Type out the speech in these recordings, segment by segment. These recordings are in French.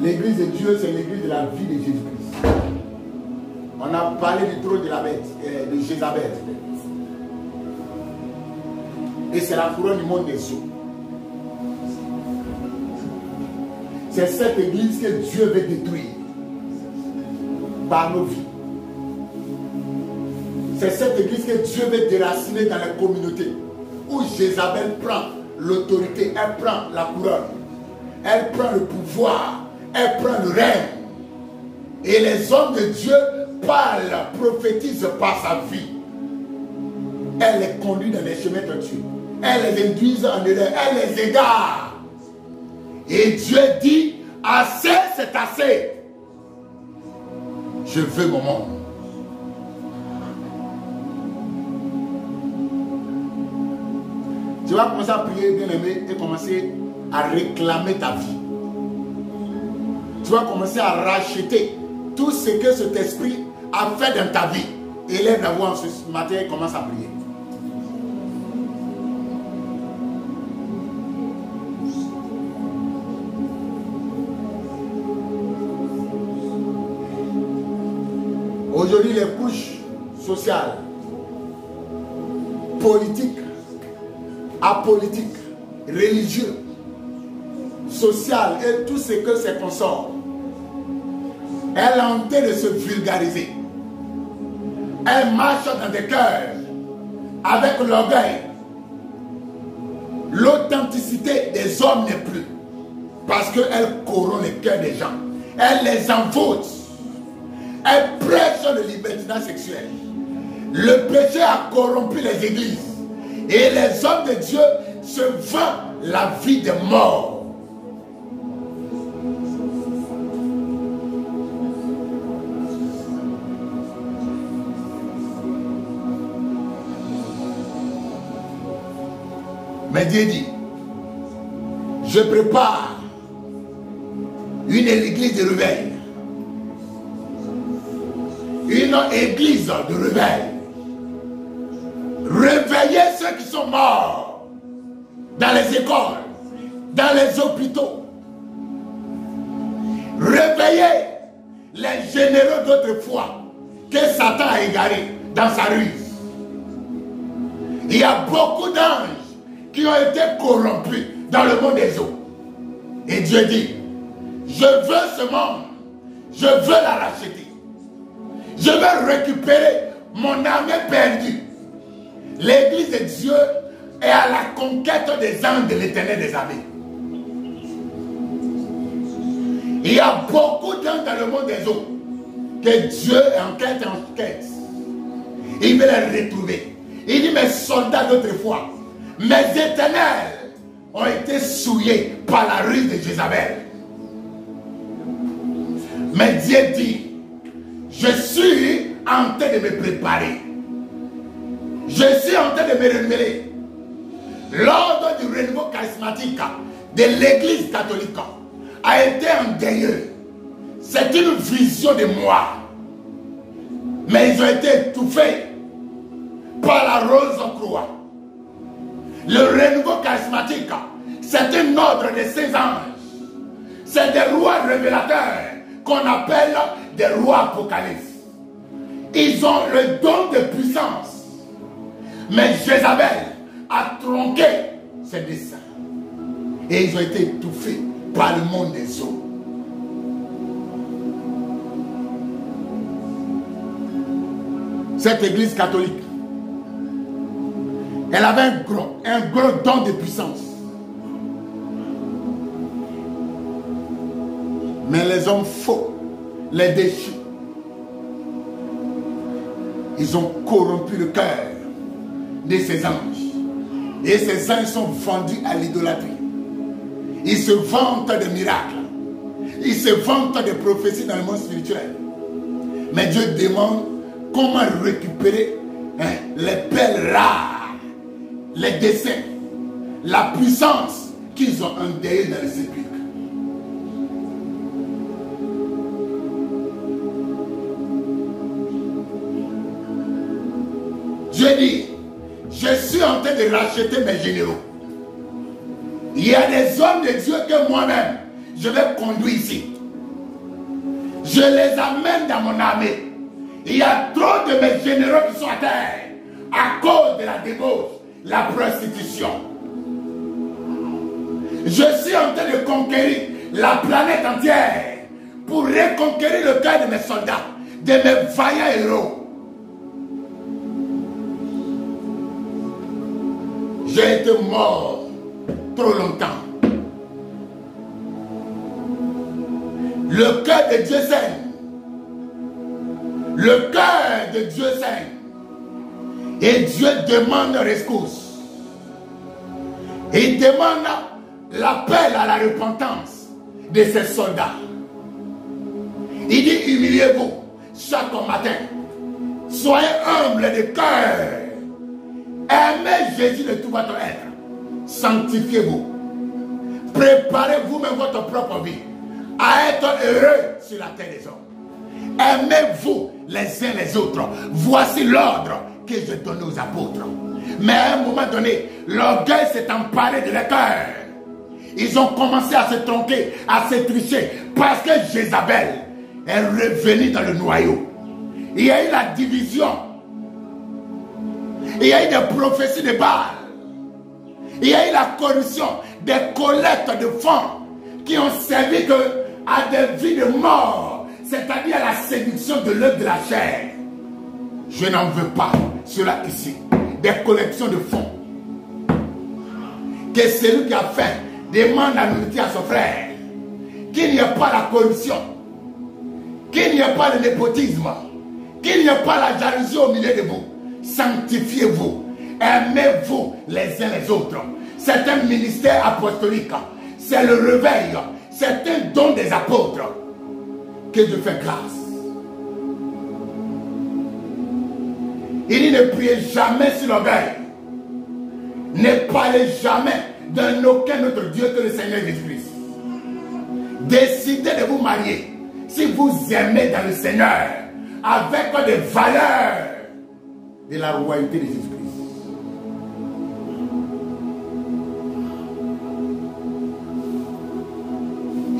L'église de Dieu, c'est l'église de la vie de Jésus-Christ. On a parlé du trône de la bête, de Jézabel. Et c'est la couronne du monde des eaux. C'est cette église que Dieu veut détruire par nos vies. C'est cette église que Dieu veut déraciner dans la communauté, où Jézabel prend l'autorité, elle prend la couronne, elle prend le pouvoir, elle prend le règne. Et les hommes de Dieu parlent, prophétisent par sa vie. Elle les conduit dans les chemins tortueux. Elle les induit en erreur, elle les égare. Et Dieu dit, assez, c'est assez. Je veux mon monde. Tu vas commencer à prier, bien-aimé, et commencer à réclamer ta vie. Tu vas commencer à racheter tout ce que cet esprit a fait dans ta vie. Élève la voix ce matin et commence à prier. Aujourd'hui, les couches sociales, politiques, apolitiques, religieux, sociales et tout ce que c'est consort, elle est en train de se vulgariser. Elle marche dans des cœurs avec l'orgueil. L'authenticité des hommes n'est plus, parce qu'elle corrompt les cœurs des gens. Elle les envoûte. Elle prêche le libertinage sexuel. Le péché a corrompu les églises. Et les hommes de Dieu se vendent la vie de mort. Mais Dieu dit, je prépare une église de réveil. Une église de réveil. Réveillez ceux qui sont morts dans les écoles, dans les hôpitaux. Réveillez les généraux d'autrefois que Satan a égarés dans sa ruse. Il y a beaucoup d'anges qui ont été corrompus dans le monde des eaux. Et Dieu dit, je veux ce monde, je veux la racheter. Je vais récupérer mon armée perdue. L'église de Dieu est à la conquête des anges de l'Éternel des armées. Il y a beaucoup d'anges dans le monde des eaux que Dieu est en quête. Il veut les retrouver. Il dit, mes soldats d'autrefois, mes éternels ont été souillés par la ruse de Jézabel. Mais Dieu dit, je suis en train de me préparer. Je suis en train de me renouveler. L'ordre du renouveau charismatique de l'église catholique a été endeuillé. C'est une vision de moi. Mais ils ont été étouffés par la rose en croix. Le renouveau charismatique, c'est un ordre de ces anges. C'est des rois révélateurs qu'on appelle des rois apocalypses. Ils ont le don de puissance. Mais Jézabel a tronqué ses desseins. Et ils ont été étouffés par le monde des eaux. Cette église catholique, elle avait un gros don de puissance. Mais les hommes faux, les déchus, ils ont corrompu le cœur de ces anges. Et ces anges sont vendus à l'idolâtrie. Ils se vantent de miracles. Ils se vantent de prophéties dans le monde spirituel. Mais Dieu demande comment récupérer les perles rares, les desseins, la puissance qu'ils ont endeuillée dans les sépulcres. Dieu dit, je suis en train de racheter mes généraux. Il y a des hommes de Dieu que moi-même, je vais conduire ici. Je les amène dans mon armée. Il y a trop de mes généraux qui sont à terre à cause de la débauche, la prostitution. Je suis en train de conquérir la planète entière pour reconquérir le cœur de mes soldats, de mes vaillants héros. J'ai été mort trop longtemps. Le cœur de Dieu saigne. Le cœur de Dieu saigne. Et Dieu demande rescousse. Il demande l'appel à la repentance de ses soldats. Il dit, humiliez-vous chaque matin. Soyez humbles de cœur. Aimez Jésus de tout votre être. Sanctifiez-vous. Préparez vous-même votre propre vie à être heureux sur la terre des hommes. Aimez-vous les uns les autres. Voici l'ordre que je donne aux apôtres. Mais à un moment donné, l'orgueil s'est emparé de leur cœur. Ils ont commencé à se tronquer, à se tricher, parce que Jézabel est revenue dans le noyau. Il y a eu la division. Il y a eu des prophéties de Baal. Il y a eu la corruption, des collectes de fonds qui ont servi à des vies de mort, c'est-à-dire à la séduction de l'œuvre de la chair. Je n'en veux pas, cela ici, des collections de fonds. Que celui qui a faim demande la nourriture à son frère. Qu'il n'y ait pas la corruption, qu'il n'y ait pas le népotisme, qu'il n'y ait pas la jalousie au milieu de vous. Sanctifiez-vous, aimez-vous les uns les autres. C'est un ministère apostolique, c'est le réveil, c'est un don des apôtres que je fais grâce. Il dit ne priez jamais sur l'orgueil, ne parlez jamais d'un aucun autre Dieu que le Seigneur Jésus-Christ. Décidez de vous marier si vous aimez dans le Seigneur avec des valeurs de la royauté de Jésus-Christ.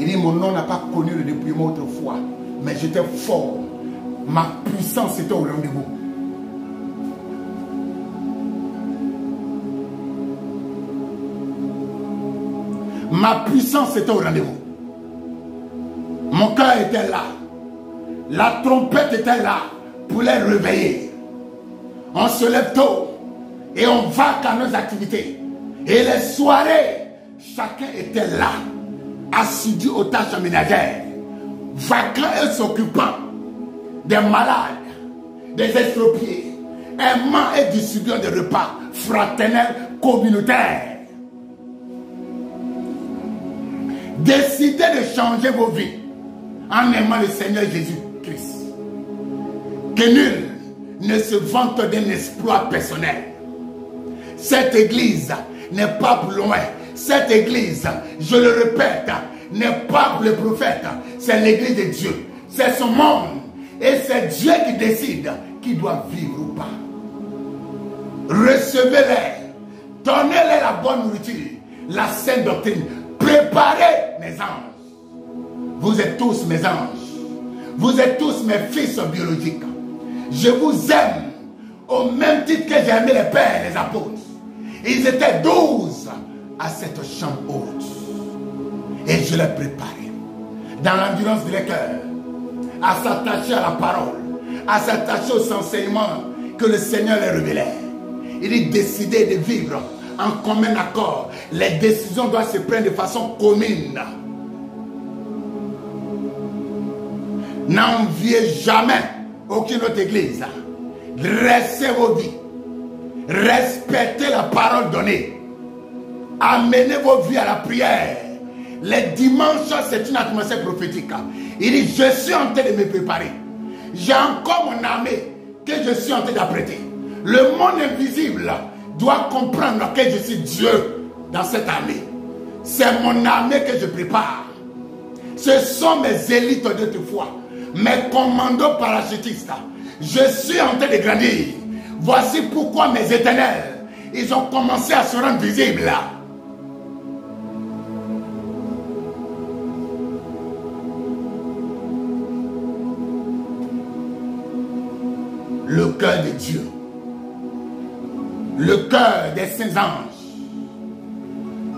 Il dit mon nom n'a pas connu le dépouillement autrefois, mais j'étais fort. Ma puissance était au rendez-vous. Ma puissance était au rendez-vous. Mon cœur était là. La trompette était là pour les réveiller. On se lève tôt et on va à nos activités. Et les soirées, chacun était là, assidu aux tâches ménagères, vacant et s'occupant des malades, des estropiés, aimant et distribuant des repas fraternels communautaires. Décidez de changer vos vies en aimant le Seigneur Jésus-Christ. Que nul ne se vante d'un exploit personnel. Cette église n'est pas pour loin. Cette église, je le répète, n'est pas pour les prophètes. C'est l'église de Dieu. C'est son monde. Et c'est Dieu qui décide qui doit vivre ou pas. Recevez-les. Donnez-les la bonne nourriture, la sainte doctrine. Préparez mes anges. Vous êtes tous mes anges. Vous êtes tous mes fils biologiques. Je vous aime au même titre que j'ai aimé les pères, les apôtres. Ils étaient 12 à cette chambre haute. Et je les préparais dans l'endurance de leur cœur à s'attacher à la parole, à s'attacher aux enseignements que le Seigneur les révélait. Il est décidé de vivre en commun accord. Les décisions doivent se prendre de façon commune. N'enviez jamais aucune autre église. Dressez vos vies. Respectez la parole donnée. Amenez vos vies à la prière. Les dimanches, c'est une atmosphère prophétique. Il dit, je suis en train de me préparer. J'ai encore mon armée que je suis en train d'apprêter. Le monde invisible doit comprendre que je suis Dieu dans cette armée. C'est mon armée que je prépare. Ce sont mes élites d'autrefois, mes commandos parachutistes. Je suis en train de grandir. Voici pourquoi mes éternels, ils ont commencé à se rendre visibles. le cœur de Dieu, le cœur des saints anges,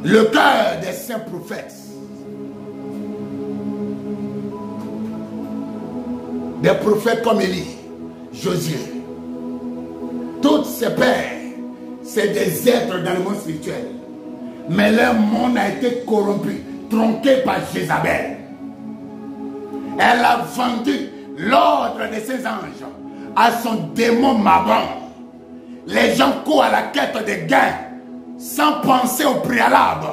le cœur des saints prophètes, des prophètes comme Élie, Josué. Toutes ces pères, c'est des êtres dans le monde spirituel. Mais leur monde a été corrompu, tronqué par Jézabel. Elle a vendu l'ordre de ses anges à son démon Mabon. Les gens courent à la quête des gains sans penser au préalable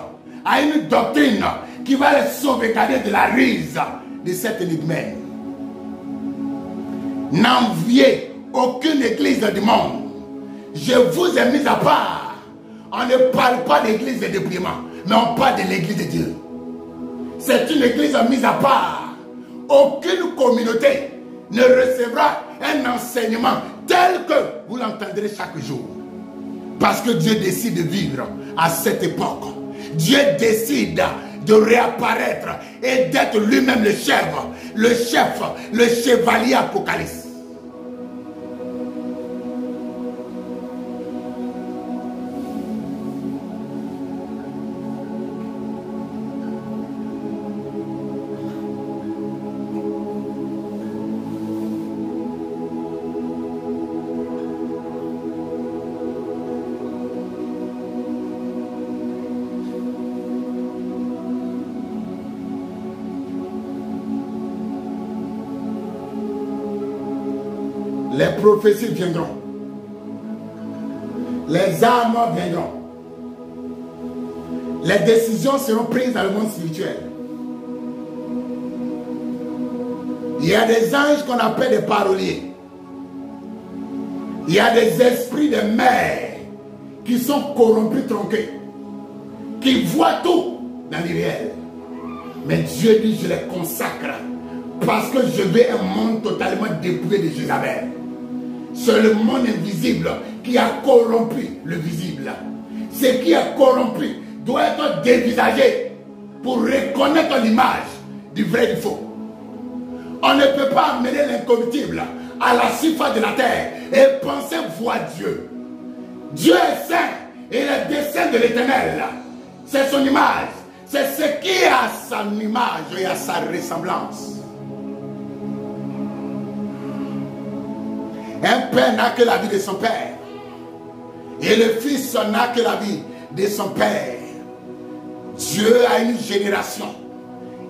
à une doctrine qui va les sauvegarder de la ruse de cet énigme. N'enviez aucune église du monde. Je vous ai mis à part. On ne parle pas d'église de dépouillement, mais on parle de l'église de Dieu. C'est une église mise à part. Aucune communauté ne recevra un enseignement tel que vous l'entendrez chaque jour. Parce que Dieu décide de vivre à cette époque. Dieu décide de réapparaître et d'être lui-même le chevalier Apocalypse. Les prophéties viendront. Les armes viendront. Les décisions seront prises dans le monde spirituel. Il y a des anges qu'on appelle des paroliers. Il y a des esprits de mer qui sont corrompus, tronqués, qui voient tout dans l'irréel. Mais Dieu dit, je les consacre parce que je veux un monde totalement dépouillé de Jézabel. C'est le monde invisible qui a corrompu le visible. Ce qui est corrompu doit être dévisagé pour reconnaître l'image du vrai et du faux. On ne peut pas amener l'incorruptible à la surface de la terre et penser voir Dieu. Dieu est saint et le dessein de l'Éternel, c'est son image. C'est ce qui a son image et à sa ressemblance. Un père n'a que la vie de son père. Et le fils n'a que la vie de son père. Dieu a une génération.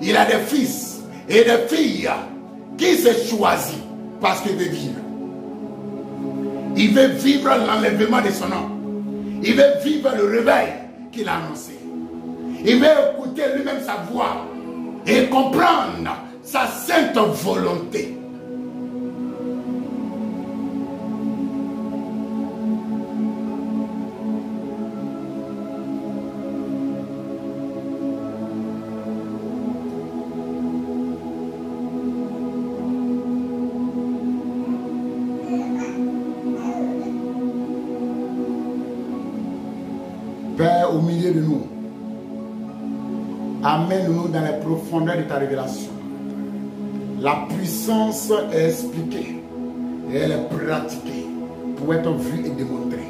Il a des fils et des filles qui se choisissent parce qu'il veut vivre. Il veut vivre l'enlèvement de son nom. Il veut vivre le réveil qu'il a annoncé. Il veut écouter lui-même sa voix et comprendre sa sainte volonté. Père, au milieu de nous, amène-nous dans les profondeurs de ta révélation. La puissance est expliquée et elle est pratiquée pour être vue et démontrée.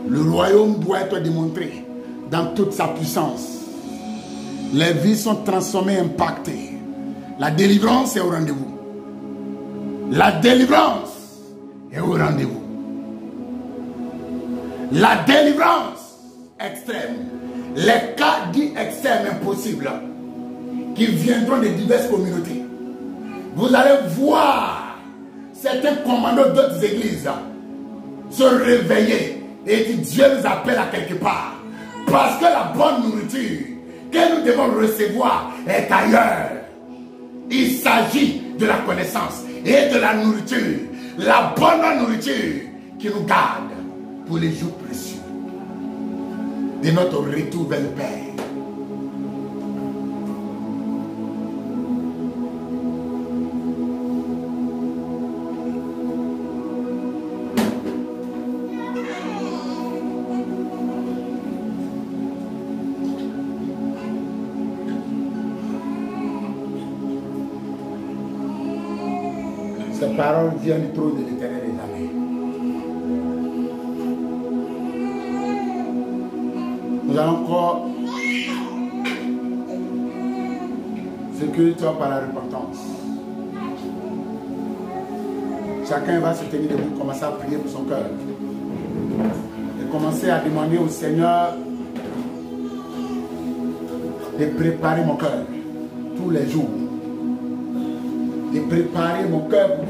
Le royaume doit être démontré dans toute sa puissance. Les vies sont transformées, impactées. La délivrance est au rendez-vous. La délivrance est au rendez-vous. La délivrance extrême, les cas dits extrêmes impossibles qui viendront de diverses communautés. Vous allez voir certains commandants d'autres églises se réveiller et dire Dieu nous appelle à quelque part. Parce que la bonne nourriture que nous devons recevoir est ailleurs. Il s'agit de la connaissance et de la nourriture. La bonne nourriture qui nous garde pour les jours précieux de notre retour vers le Père. C'est Ces paroles viennent du trône de l'Éternel des armées. Nous allons encore sécuriser par la repentance. Chacun va se tenir debout, commencer à prier pour son cœur. Et commencer à demander au Seigneur de préparer mon cœur tous les jours. De préparer mon cœur pour